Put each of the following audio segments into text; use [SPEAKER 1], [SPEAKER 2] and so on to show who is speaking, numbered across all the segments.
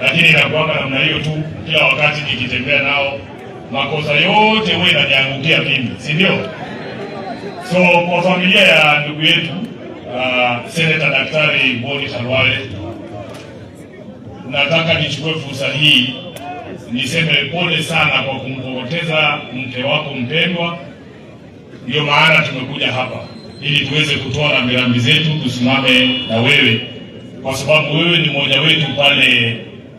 [SPEAKER 1] lakini inakuwa namna hiyo tu. Kila wakati nikitembea nao, makosa yote wewe inaniangukia mimi, si ndio? So kwa familia ya ndugu yetu Senator Daktari Boni Khalwale, nataka nichukue fursa hii niseme pole sana kwa kumpoteza mke wako mpendwa. Ndio maana tumekuja hapa ili tuweze kutoa rambirambi zetu, tusimame na wewe, kwa sababu wewe ni mmoja wetu pale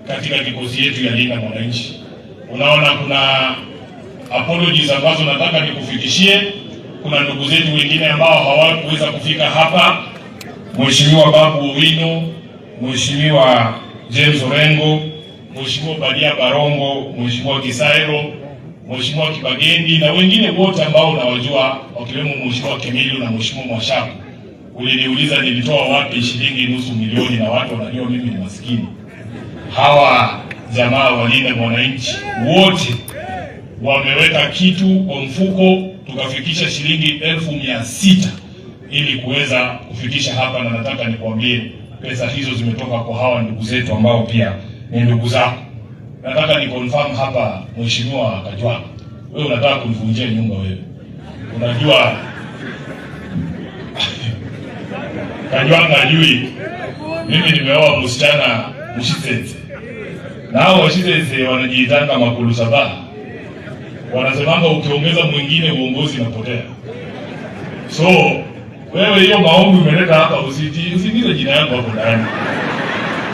[SPEAKER 1] katika kikosi yetu ya Linda Mwananchi. Unaona, kuna apologies ambazo nataka nikufikishie. Kuna ndugu zetu wengine ambao hawakuweza kufika hapa, Mheshimiwa Babu Owino, Mheshimiwa James Orengo, Mheshimiwa Badia Barongo, Mheshimiwa Kisairo, Mheshimiwa Kibagendi na wengine wote ambao nawajua, wakiwemo Mheshimiwa Kemilu na Mheshimiwa Mwashaku. Uliniuliza nilitoa wapi shilingi $500,000 na watu wanajua mimi ni maskini. Hawa jamaa wa Linda Mwananchi wote wameweka kitu kwa mfuko, tukafikisha shilingi 1,600 ili kuweza kufikisha hapa, na nataka nikwambie pesa hizo zimetoka kwa hawa ndugu zetu ambao pia ni ndugu zako. Nataka ni confirm hapa, Mheshimiwa Kajwanga, wewe unataka kunivunjia nyumba wewe. Unajua Kajwanga ajui mimi nimeoa msichana Mshizenze. Na hao Washizenze wanajiitanga makulu saba. Wanasemanga ukiongeza mwingine uongozi unapotea. So wewe hiyo maombi umeleta hapa, usiingize jina yangu hapo ndani.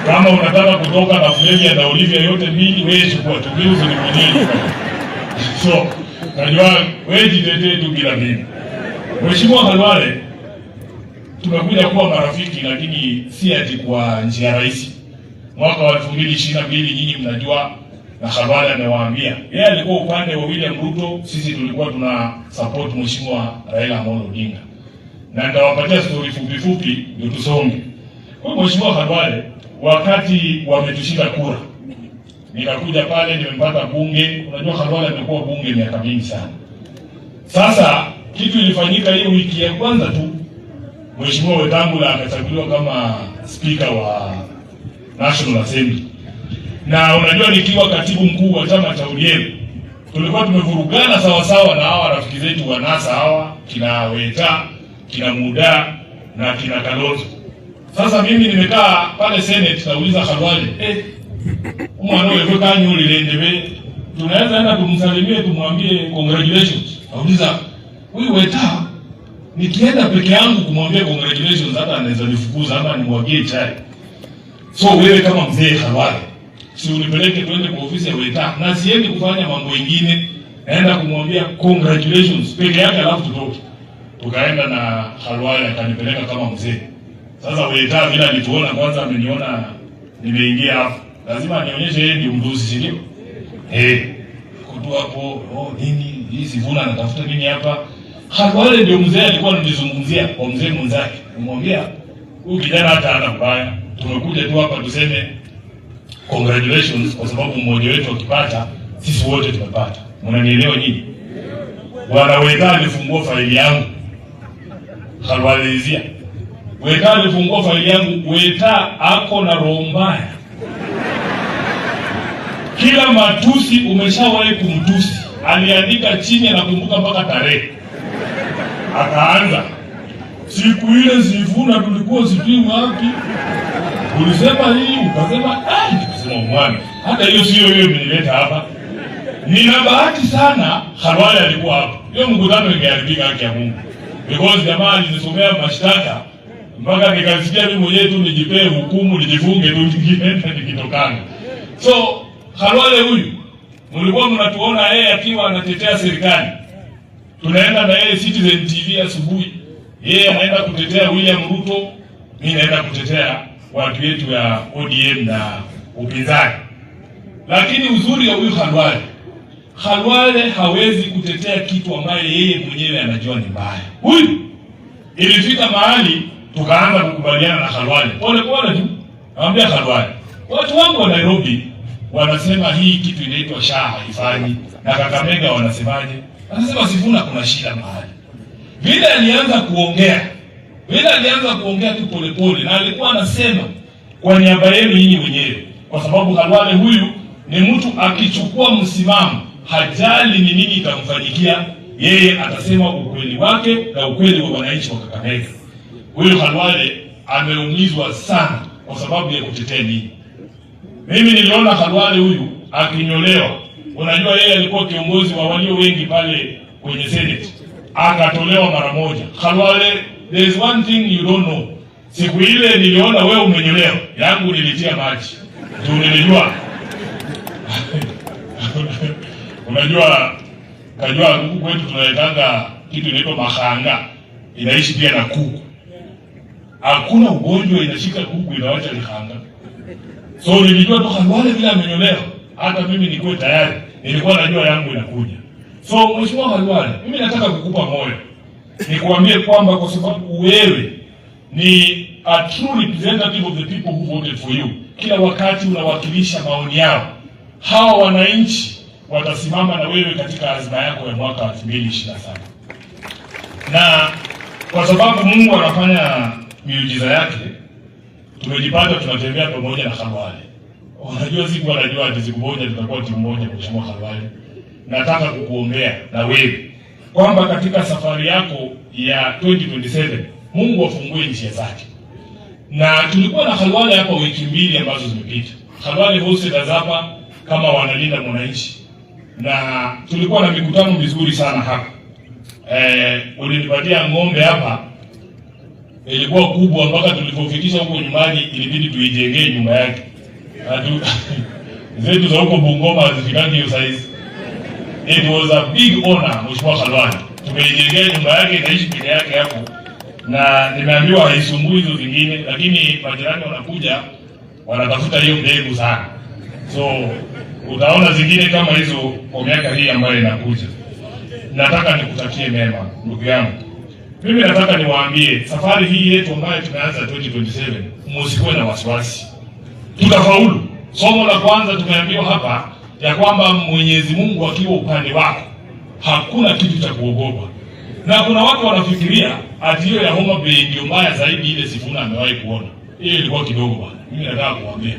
[SPEAKER 1] Kama unataka kutoka na Flavia na Olivia yote mbili, wewe chukua tu, wewe usinifanyie. So Kajwanga, wewe jitetee tu bila mimi. Mheshimiwa Khalwale, tumekuja kuwa marafiki, lakini si ati kwa njia rahisi. Mwaka wa 2022 nyinyi mnajua, na Khalwale amewaambia yeye alikuwa upande wa William Ruto, sisi tulikuwa tuna support Mheshimiwa Raila Amolo Odinga. Na nitawapatia story fupi ndio tusonge. Kwa Mheshimiwa Khalwale, wakati wametushinda kura, nikakuja pale, nimempata bunge. Unajua Khalwale amekuwa bunge miaka mingi sana. Sasa kitu ilifanyika hiyo wiki ya kwanza tu, Mheshimiwa Wetangula akachaguliwa kama speaker wa National Assembly. Na unajua nikiwa katibu mkuu wa chama cha ODM, tulikuwa tumevurugana sawa sawa na hawa rafiki zetu wa NASA, hawa kina Weta, kina Muda na kina Kalonzo. Sasa mimi nimekaa pale Senate, nauliza Khalwale, mwana wewe kanyu lilendebe, tunaweza enda kumsalimia tumwambie congratulations. Nauliza, huyu Weta nikienda peke yangu kumwambia congratulations hata anaweza nifukuza ama nimwagie chai. So wewe kama mzee Khalwale, si unipeleke twende kwa ofisi ya Weta, na siendi kufanya mambo mengine, naenda kumwambia congratulations peke yake alafu tutoke. Tukaenda na Khalwale akanipeleka kama mzee. Sasa Weta vile alituona, kwanza ameniona nimeingia hapo, lazima nionyeshe yeye ndio mdozi, si ndio? Kutoa hapo, nini hii Sifuna anatafuta nini hapa? Khalwale ndio mzee alikuwa ananizungumzia kwa mzee mwenzake. Nimwambia huyu kijana hata ana mbaya, tumekuja tu hapa tuseme congratulations kwa sababu mmoja wetu akipata sisi wote tumepata. Mnanielewa nyinyi? Bwana Weta alifungua faili yangu. Khalwale izia. Weta alifungua faili yangu. Weta ako na roho mbaya. Kila matusi umeshawahi kumtusi, aliandika chini, anakumbuka mpaka tarehe. Akaanza, siku ile Sifuna tulikuwa sijui wapi, ulisema hii, ukasema nikasema mwana, hata hiyo sio wewe mnileta hapa. Nina bahati sana Khalwale alikuwa hapa, hiyo mkutano ingeharibika haki ya Mungu, because jamaa alinisomea mashtaka mpaka nikasikia mimi mwenyewe tu nijipee hukumu, nijifunge tu nikitokana. So Khalwale huyu mlikuwa mnatuona yeye akiwa anatetea serikali, tunaenda na yeye Citizen TV asubuhi, yeye anaenda kutetea William Ruto, mimi naenda kutetea watu wetu ya ODM na upinzani. Lakini uzuri wa huyu Khalwale hawezi kutetea kitu ambaye yeye mwenyewe anajua ni mbaya. Huyu ilifika mahali tukaanza kukubaliana na Khalwale pole pole tu. Naambia Khalwale, watu wangu wa Nairobi wanasema hii kitu inaitwa SHA haifanyi, na Kakamega wanasemaje? Anasema Sifuna kuna shida mahali. Vile alianza kuongea tu pole pole, na alikuwa anasema kwa niaba yenu nyinyi wenyewe, kwa sababu Khalwale huyu ni mtu akichukua msimamo, hajali ni nini itamfanyikia, yeye atasema ukweli wake na ukweli wa wananchi wa Kakamega. Huyu Khalwale ameumizwa sana kwa sababu ya kutetea nini. Mimi niliona Khalwale huyu akinyolewa. Unajua yeye alikuwa kiongozi wa walio wengi pale kwenye Senate, akatolewa mara moja. Khalwale, there is one thing you don't know. Siku ile niliona wewe umenyolewa, yangu nilitia maji. Tu nilijua. Unajua kajua huku kwetu tunaitanga kitu inaitwa mahanga. Inaishi pia na kuku. Hakuna ugonjwa inashika kuku inawacha lihanga. So nilijua tu Khalwale bila amenyolewa, hata mimi nikuwe tayari. Nilikuwa najua yangu inakuja. So Mheshimiwa Khalwale, mimi nataka kukupa moyo. Nikuambie kwamba kwa sababu wewe ni a true representative of the people who voted for you. Kila wakati unawakilisha maoni yao. Hawa wananchi watasimama na wewe katika azma yako ya mwaka 2027. Na kwa sababu Mungu anafanya miujiza yake, tumejipata tunatembea pamoja na Khalwale. Unajua siku anajua ati siku moja tutakuwa timu moja. Mheshimiwa Khalwale, nataka kukuombea na wewe kwamba katika safari yako ya 2027 Mungu afungue njia zake. Na tulikuwa na Khalwale hapa wiki mbili ambazo zimepita. Khalwale hosted hapa kama wanalinda mwananchi. Na tulikuwa na mikutano mizuri sana hapa. Ulinipatia ng'ombe hapa. Ilikuwa kubwa mpaka tulipofikisha huko nyumbani ilibidi tuijengee nyumba yake. Zetu za huko Bungoma hazifikani hiyo size. It was a big honor, Mheshimiwa Khalwale. Tumeijengea nyumba yake, inaishi peke yake hapo. Na nimeambiwa haisumbui hizo zingine, lakini majirani wanakuja wanatafuta hiyo mbegu sana. So utaona zingine kama hizo kwa miaka hii ambayo inakuja. Nataka nikutakie mema ndugu yangu. Mimi nataka niwaambie safari hii yetu ambayo tumeanza 2027, msikuwe na wasiwasi. Tutafaulu. Somo la kwanza tumeambiwa hapa ya kwamba Mwenyezi Mungu akiwa upande wako hakuna kitu cha kuogopa. Na kuna watu wanafikiria ati hiyo ya Homa Bay ndio mbaya zaidi ile Sifuna amewahi kuona. Hiyo ilikuwa kidogo bwana. Mimi nataka kuambia,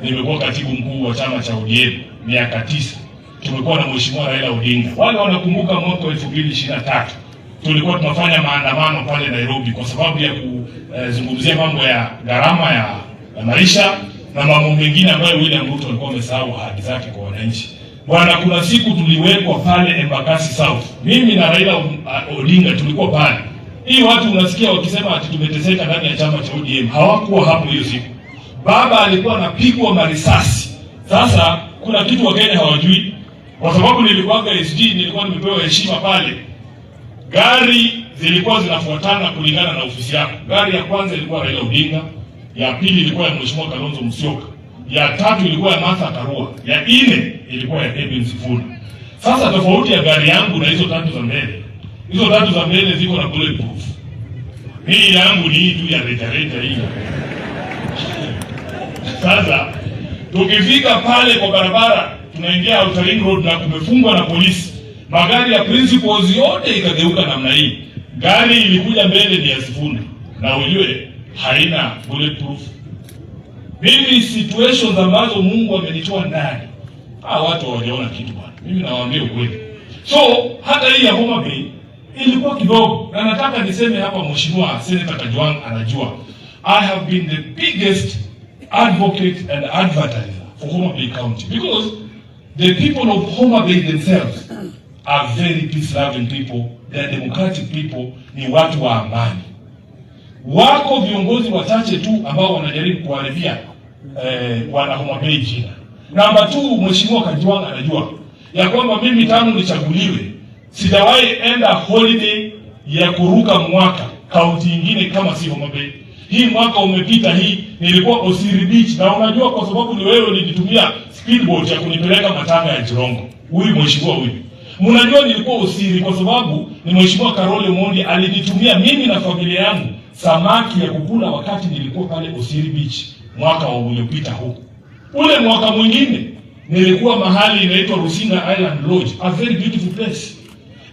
[SPEAKER 1] nimekuwa katibu mkuu wa chama cha ODM miaka 9. Tumekuwa na Mheshimiwa Raila Odinga. Wale wanakumbuka mwaka 2023 tulikuwa tunafanya maandamano pale Nairobi kwa sababu ya kuzungumzia mambo ya gharama ya maisha na mambo mengine ambayo William Ruto alikuwa amesahau ahadi zake kwa wananchi. Bwana, kuna siku tuliwekwa pale Embakasi South. Mimi na Raila Odinga tulikuwa pale. Hii watu unasikia wakisema ati tumeteseka ndani ya chama cha ODM. Hawakuwa hapo hiyo siku. Baba alikuwa anapigwa marisasi. Sasa kuna kitu Wakenya hawajui. Kwa sababu nilikuwa SG, nilikuwa nimepewa heshima pale. Gari zilikuwa zinafuatana kulingana na ofisi yako. Gari ya kwanza ilikuwa Raila Odinga, ya pili ilikuwa ya Mheshimiwa Kalonzo Musyoka, ya tatu ilikuwa ya Martha Karua, ya nne ilikuwa ya Edwin Sifuna. Sasa tofauti ya gari yangu na hizo tatu za mbele. Hizo tatu za mbele ziko na bulletproof. Hii yangu ni hii tu ya retareta hii. Sasa tukifika pale kwa barabara tunaingia Outer Ring Road na kumefungwa na polisi. Magari ya principals yote ikageuka namna hii. Gari ilikuja mbele ni ya Sifuna na ujue haina bulletproof. Mimi situations ambazo Mungu amenitoa ndani, watu hawajaona kitu bwana. Mimi nawaambia ukweli. So hata hii ya Homa Bay ilikuwa kidogo, na nataka niseme hapa, Mheshimiwa Senator Kajwang anajua I have been the biggest advocate and advertiser for Homa Bay County because the people of Homa Bay themselves are very peace-loving people. They are democratic people. Ni watu wa amani. Wako viongozi wachache tu ambao wanajaribu kuharibia wana Homa Bay jina. Namba 2, Mheshimiwa Kajwang anajua ya kwamba mimi tangu nichaguliwe sijawahi enda holiday ya kuruka mwaka kaunti nyingine kama si Homa Bay. Hii mwaka umepita hii nilikuwa Osiri Beach, na unajua kwa sababu ni wewe nilitumia speedboat ya kunipeleka matanga ya Jirongo. Huyu mheshimiwa huyu. Mnajua nilikuwa Osiri kwa sababu ni Mheshimiwa Karole Omondi alinitumia mimi na familia yangu samaki ya kukula wakati nilikuwa pale Osiri Beach mwaka uliopita huko. Ule mwaka mwingine nilikuwa mahali inaitwa Rusinga Island Lodge, a very beautiful place.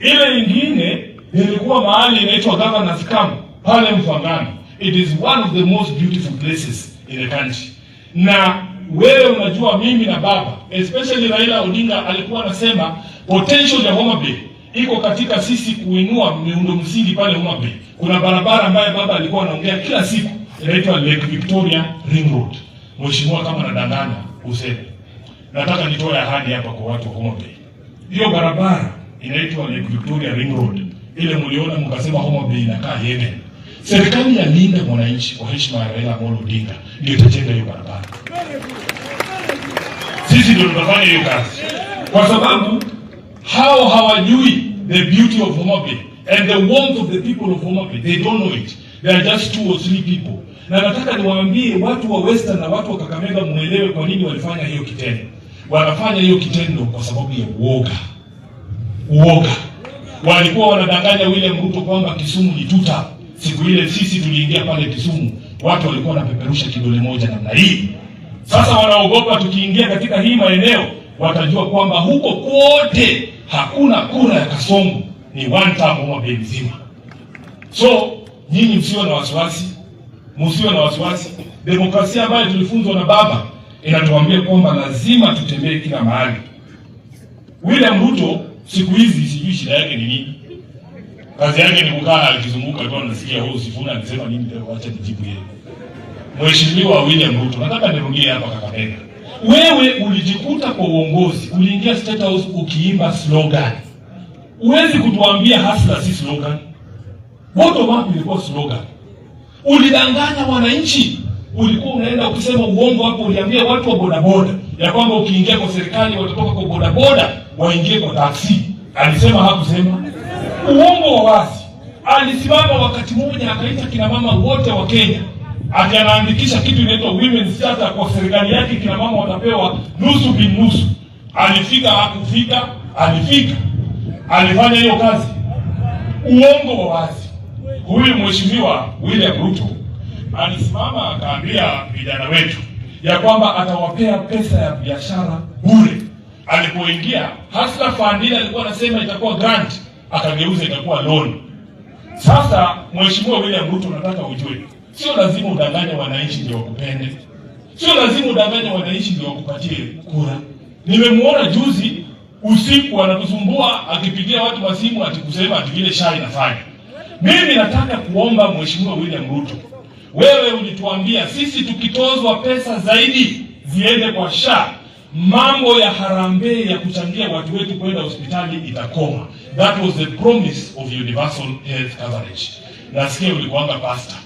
[SPEAKER 1] Ile nyingine nilikuwa mahali inaitwa Governor's Camp pale Mfangano. It is one of the most beautiful places in the country. Na wewe unajua mimi na baba, especially Raila Odinga alikuwa anasema potential ya Homa Bay iko katika sisi kuinua miundo msingi pale Homa Bay. Kuna barabara ambayo baba alikuwa anaongea kila siku inaitwa Lake Victoria Ring Road. Mheshimiwa, kama nadanganya useme. Nataka nitoe ahadi hapa kwa watu wa Homa Bay. Hiyo barabara inaitwa Lake Victoria Ring Road. Ile mliona mkasema Homa Bay inakaa Yemen. Serikali ya Linda Mwananchi kwa heshima ya Raila Amolo Odinga ndio itajenga hiyo barabara. Sisi ndio tutafanya hiyo kazi. Kwa sababu hao hawajui the beauty of Homa Bay and the warmth of the people of Homa Bay. They don't know it. They are just 2 or 3 people. Na nataka niwaambie watu wa Western na watu wa Kakamega muelewe kwa nini walifanya hiyo kitendo. Wanafanya hiyo kitendo kwa sababu ya uoga. Uoga. Walikuwa wanadanganya William Ruto kwamba Kisumu ni tuta. Siku ile sisi tuliingia pale Kisumu, watu walikuwa wanapeperusha kidole moja namna hii. Sasa wanaogopa tukiingia katika hii maeneo, watajua kwamba huko kote hakuna kura ya Kasongo, ni one term Homa Bay mzima. So, nyinyi msiwe na wasiwasi, msiwe na wasiwasi. Demokrasia ambayo tulifunzwa na baba inatuambia kwamba lazima tutembee kila mahali. William Ruto siku hizi sijui shida yake ni nini. Kazi yake ni kukaa akizunguka tu anasikia huyu Sifuna anasema nini, leo acha nijibu yeye. Mheshimiwa William Ruto, nataka nirudie hapa Kakamega. Wewe ulijikuta kwa uongozi, uliingia State House ukiimba slogan. Huwezi kutuambia hasla si slogan. Bottom up ilikuwa slogan. Ulidanganya wananchi. Ulikuwa unaenda ukisema uongo hapo, uliambia watu wa bodaboda ya kwamba ukiingia kwa serikali watatoka kwa bodaboda waingie kwa taksi. Alisema hakusema? Uongo wa wazi. Alisimama wakati mmoja akaita kina mama wote wa Kenya. Akaandikisha kitu inaitwa Women's Charter kwa serikali yake, kina mama watapewa nusu bin nusu. Alifika hakufika? Alifika. Alifanya hiyo kazi. Uongo wa wazi. Huyu Mheshimiwa William Ruto alisimama akaambia vijana wetu ya kwamba atawapea pesa ya biashara bure. Alipoingia Hustler Fund alikuwa anasema itakuwa grant, akageuza itakuwa loan. Sasa Mheshimiwa William Ruto, nataka ujue, sio lazima udanganye wananchi ndio wakupende. Sio lazima udanganye wananchi ndio wakupatie kura. Nimemuona juzi usiku anatusumbua akipigia watu wa simu atikusema ati vile SHA inafanya. Mimi nataka kuomba Mheshimiwa William Ruto, wewe ulituambia sisi tukitozwa pesa zaidi ziende kwa SHA, mambo ya harambee ya kuchangia watu wetu kwenda hospitali itakoma. That was the promise of universal health coverage. Nasikia ulikuanga pastor.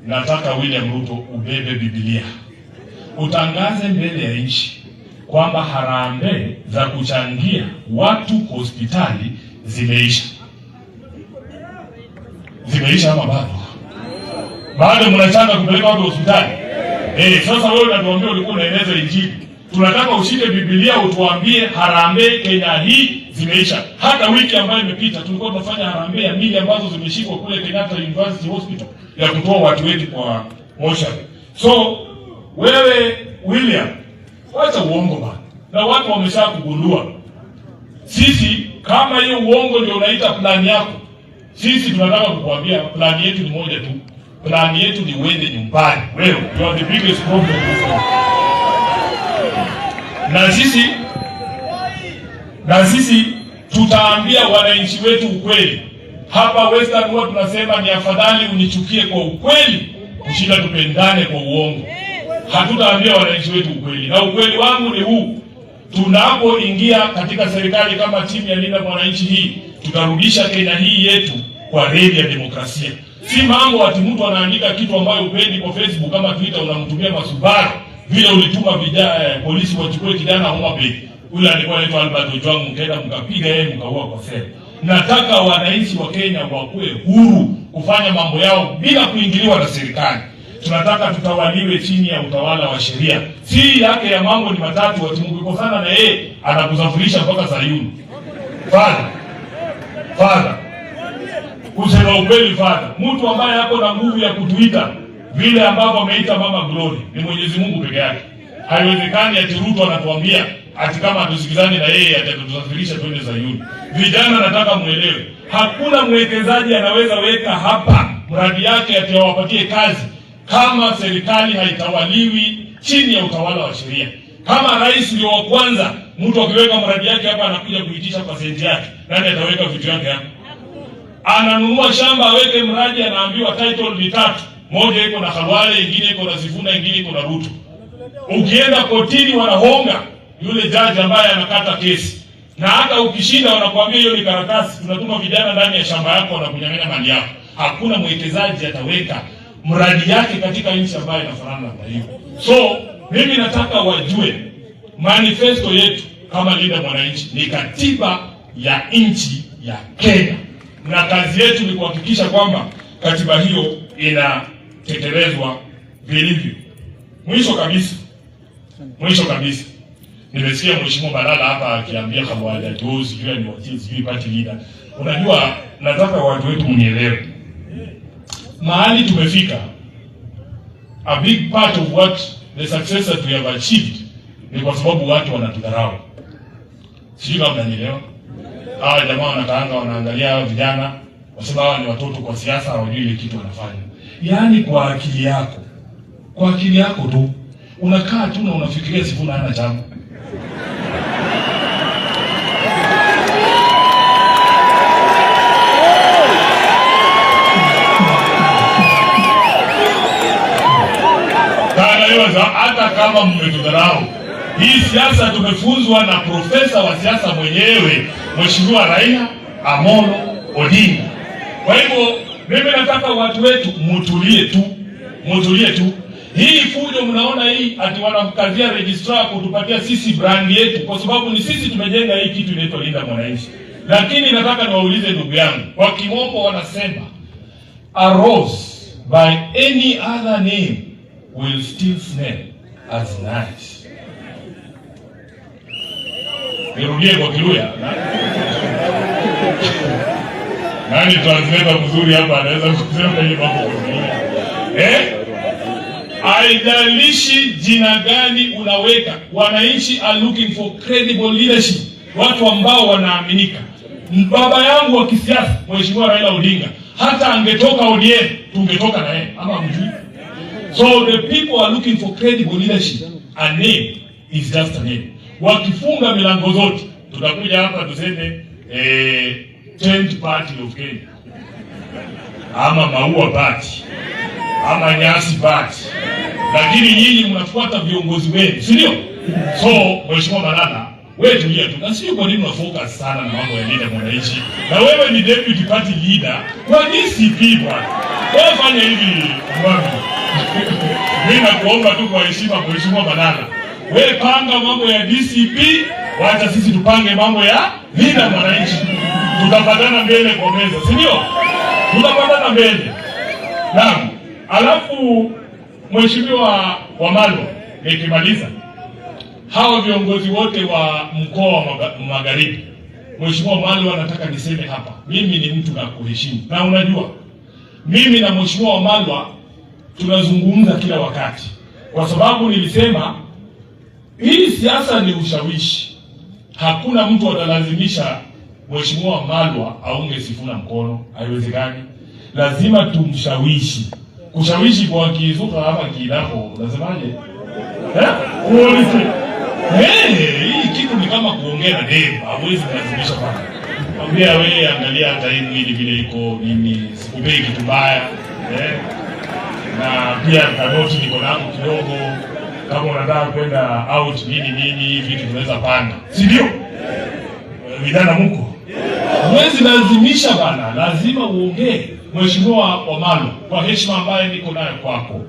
[SPEAKER 1] Nataka William Ruto ubebe Biblia, utangaze mbele ya nchi kwamba harambee za kuchangia watu hospitali zimeisha. Zimeisha ama bado? Bado mnachanga kupeleka watu hospitali? Sasa wewe unatuambia ulikuwa unaeneza injili. Tunataka ushike Biblia utuambie harambee Kenya hii zimeisha. Hata wiki ambayo imepita tulikuwa tunafanya harambee ya mili ambazo zimeshikwa kule Kenyatta University Hospital ya kutoa watu wetu kwa moshari. So wewe William, wacha uongo bana. Na watu wamesha kugundua. Sisi kama hiyo uongo ndio unaita plani yako, sisi tunataka kukuambia plani yetu ni moja tu. Plani yetu ni uende nyumbani. Wewe, you are the biggest problem. Na sisi tutaambia wananchi wetu ukweli. Hapa Western huwa tunasema ni afadhali unichukie kwa ukweli kushinda tupendane kwa uongo. Hatutaambia wananchi wetu ukweli. Na ukweli wangu ni huu. Tunapoingia katika serikali kama timu ya Linda Mwananchi hii, tutarudisha Kenya hii yetu kwa reli ya demokrasia. Si mambo ati mtu anaandika kitu ambayo upendi kwa Facebook kama Twitter unamtumia Masubaru vile ulituma polisi wachukue kijana Homa Bay. Ule alikuwa anaitwa Albert Ojwang, mkaenda mkapiga yeye mkaua kwa sera. Nataka wananchi wa Kenya wakuwe huru kufanya mambo yao bila kuingiliwa na serikali. Tunataka tutawaliwe chini ya utawala wa sheria. Si yake ya mambo ni matatu, ati mkikosana na yeye anakusafirisha mpaka Sayuni. Father. Kusema ukweli father, mtu ambaye yako na nguvu ya kutuita vile ambavyo ameita Mama Glory ni Mwenyezi Mungu peke yake. Haiwezekani ati Ruto anatuambia ati kama tusikizane na yeye atatusafirisha twende Sayuni. Vijana nataka muelewe, hakuna mwekezaji anaweza weka hapa mradi yake ati awapatie kazi kama serikali haitawaliwi chini ya utawala wa sheria. Kama rais ndio wa kwanza, mtu akiweka mradi yake hapa anakuja kuitisha pasenti yake, nani ataweka vitu yake hapa? Ananunua shamba aweke mradi, anaambiwa title ni 3. Moja iko na Khalwale, nyingine iko na Sifuna, nyingine iko na Ruto. Ukienda kotini wanahonga yule jaji ambaye anakata kesi. Na hata ukishinda wanakuambia hiyo ni karatasi, tunatuma vijana ndani ya shamba yako wanakunyang'anya mali yako. Hakuna mwekezaji ataweka mradi yake katika nchi ambayo inafanana na hiyo. So, mimi nataka wajue manifesto yetu kama Linda Mwananchi ni katiba ya nchi ya Kenya. Na kazi yetu ni kuhakikisha kwamba katiba hiyo inatekelezwa vilivyo. Mwisho kabisa. Nimesikia Mheshimiwa Balala hapa akiambia kama hajatoa sijui ni watii sijui party leader. Unajua, nataka watu wetu mnielewe. Mahali tumefika, a big part of what the success that we have achieved ni kwa sababu watu wanatudharau. Sijui kama mnanielewa. Hawa jamaa wanakaanga wanaangalia vijana, wasema hawa ni watoto kwa siasa, hawajui ile kitu wanafanya. Yaani kwa akili yako tu unakaa tu na unafikiria Sifuna hana chama. Hata kama mmetudharau, hii siasa tumefunzwa na profesa wa siasa mwenyewe, Mheshimiwa Raila Amolo Odinga. Kwa hivyo mimi nataka watu wetu mutulie tu. Hii fujo mnaona hii ati wanamkazia registrar kutupatia sisi brand yetu, kwa sababu ni sisi tumejenga hii kitu inaitwa Linda Mwananchi. Lakini nataka niwaulize ndugu yangu, kwa kimombo wanasema a rose by any other name will still smell as nice. Nirudie kwa Kiluya. Nani translator mzuri hapa anaweza kusema hili mambo kwa Kiluya? Haijalishi jina gani unaweka, wananchi are looking for credible leadership, watu ambao wanaaminika. Baba yangu wa kisiasa Mheshimiwa Raila Odinga, hata angetoka ODM tungetoka na yeye, ama mjui. So the people are looking for credible leadership. A name is just a name. Wakifunga milango zote, tutakuja hapa tuseme 10th party of Kenya, ama Maua party, ama Nyasi party. Lakini nyinyi mnafuata viongozi wenu, si ndio? So Mheshimiwa Balala, wewe tulia tu. Na sio kwa nini unafocus sana na mambo ya Linda Mwananchi? Na wewe ni deputy party leader kwa DCP bwana. Wewe fanya hivi bwana. Mimi nakuomba tu kwa heshima Mheshimiwa Balala, wewe panga mambo ya DCP, wacha sisi tupange mambo ya Linda Mwananchi. Tutapatana mbele kwa meza, si ndio? Tutapatana mbele. Naam. Alafu Mheshimiwa Wamalwa, nikimaliza, hawa viongozi wote wa mkoa wa Magharibi, Mheshimiwa Wamalwa, nataka niseme hapa, mimi ni mtu na kuheshimu. Na unajua, mimi na Mheshimiwa Wamalwa tunazungumza kila wakati. Kwa sababu nilisema, hii siasa ni ushawishi. Hakuna mtu atalazimisha Mheshimiwa Wamalwa aunge Sifuna mkono, haiwezekani. Lazima tumshawishi. Kushawishi kwa kizuka hapa kidapo, unasemaje? Kuolisi. Hii kitu ni kama kuongea na demu, hauwezi kulazimisha bana. Mwambie wewe angalia hata hii mwili vile iko nini, sikupei kitu mbaya. Na pia kanoti niko nangu kidogo, kama unataka kwenda out nini vitu tunaweza panda. Si ndio? Vijana mko. Huwezi lazimisha bana, lazima uongee. Mheshimiwa Wamalwa, kwa heshima ambaye niko nayo kwako,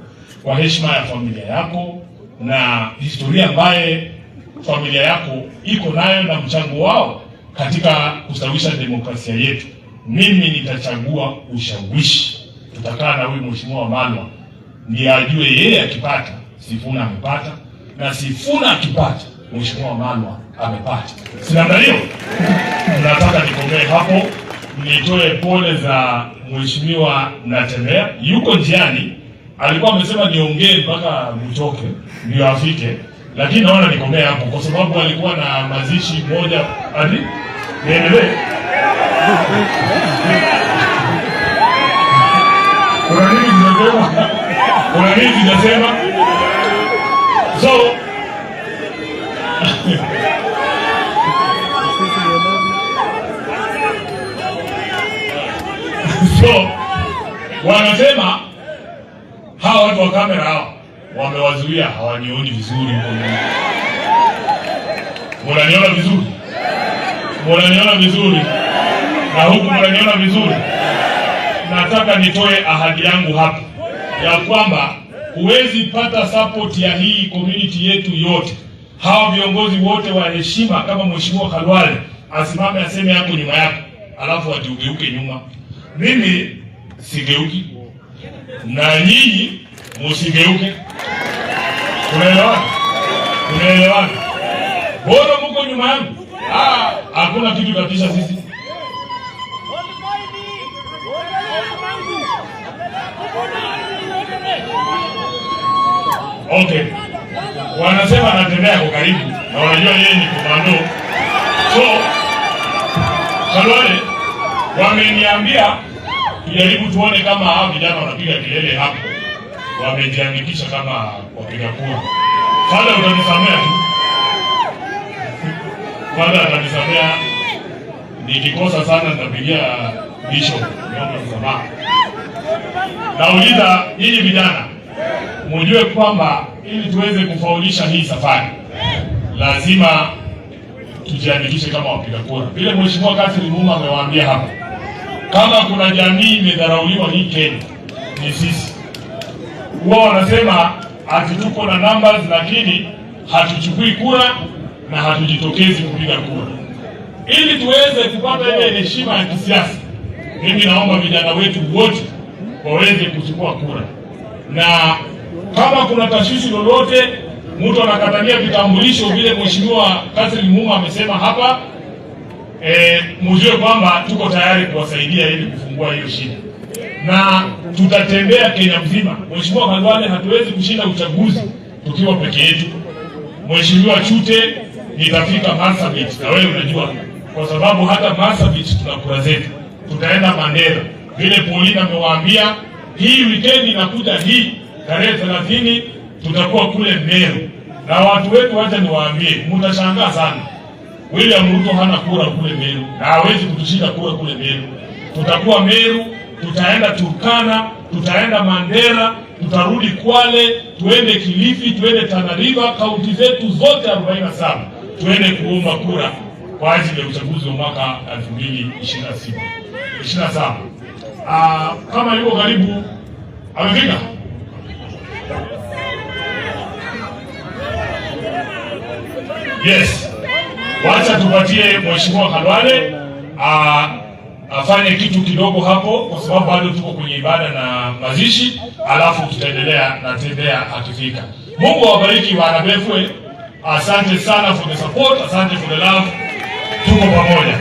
[SPEAKER 1] kwa heshima ya familia yako na historia ambaye familia yako iko nayo na mchango wao katika kustawisha demokrasia yetu, mimi nitachagua ushawishi. Tutakaa na huyu Mheshimiwa Wamalwa ndiye ajue yeye akipata Sifuna amepata, na Sifuna akipata Mheshimiwa Wamalwa amepata. Sina ndio? Tunataka nikomee hapo. Nitoe pole za Mheshimiwa Natembeya, yuko njiani, alikuwa amesema niongee mpaka mtoke ndio afike, lakini naona nikomee hapo kwa sababu alikuwa na mazishi moja. Hadi niendelee. Kuna nini tunasema? So wanasema hawa watu wa kamera hao wamewazuia, hawanioni vizuri huko nyuma. Mnaniona vizuri? Mnaniona vizuri? Na huku mnaniona vizuri? Nataka nitoe ahadi yangu hapa ya kwamba huwezi pata support ya hii community yetu yote, hawa viongozi wote wa heshima, kama Mheshimiwa Khalwale asimame aseme yako nyuma yako alafu ugeuke nyuma. Mimi sigeuki na nyinyi msigeuke. Tunaelewana? Tunaelewana? Bora mko nyuma yangu. Hakuna kitu katisha sisi. Okay. Wanasema anatembea kwa karibu na wanajua yeye ni komando. So Khalwale wameniambia tujaribu tuone kama hao vijana wanapiga kelele hapo wamejiandikisha kama wapiga kura. Fadha utanisamea tu. Fadha atanisamea, nikikosa sana nitapigia bishop niombe msamaha. Nauliza nyinyi vijana, mjue kwamba ili tuweze kufaulisha hii safari lazima tujiandikishe kama wapiga kura. Vile Mheshimiwa Kassim Muma amewaambia hapa, kama kuna jamii imedharauliwa hii Kenya ni sisi. Huwa wanasema ati tuko na numbers lakini hatuchukui kura na hatujitokezi kupiga kura. Ili tuweze kupata ile heshima ya kisiasa, mimi naomba vijana wetu wote waweze kuchukua kura. Na kama kuna tashwishi lolote, mtu anakatania vitambulisho vile Mheshimiwa Kassim Muma amesema hapa, mjue kwamba tuko tayari kuwasaidia ili kufungua hiyo shida. Na tutatembea Kenya mzima. Mheshimiwa Khalwale, hatuwezi kushinda uchaguzi tukiwa peke yetu. Mheshimiwa Chute, nitafika Marsabit na wewe unajua, kwa sababu hata Marsabit tuna kura zetu. Tutaenda Mandera. Vile Paulina amewaambia, hii weekend inakuja hii tarehe 30 tutakuwa kule Meru. Na watu wetu wacha niwaambie, mtashangaa sana. William Ruto hana kura kule Meru na hawezi kutushinda kura kule Meru. Tutakuwa Meru, tutaenda Turkana, tutaenda Mandera, tutarudi Kwale, tuende Kilifi, tuende Tana River, kaunti zetu zote 47. Tuende kuomba kura kwa ajili ya uchaguzi wa mwaka 2027. Kama yuko karibu amefika. Yes. Wacha tupatie Mheshimiwa Khalwale afanye kitu kidogo hapo, kwa sababu bado tuko kwenye ibada na mazishi, alafu tutaendelea na tembea akifika. Mungu awabariki wana Befwe. Asante sana for the support, asante for the love. Tuko pamoja.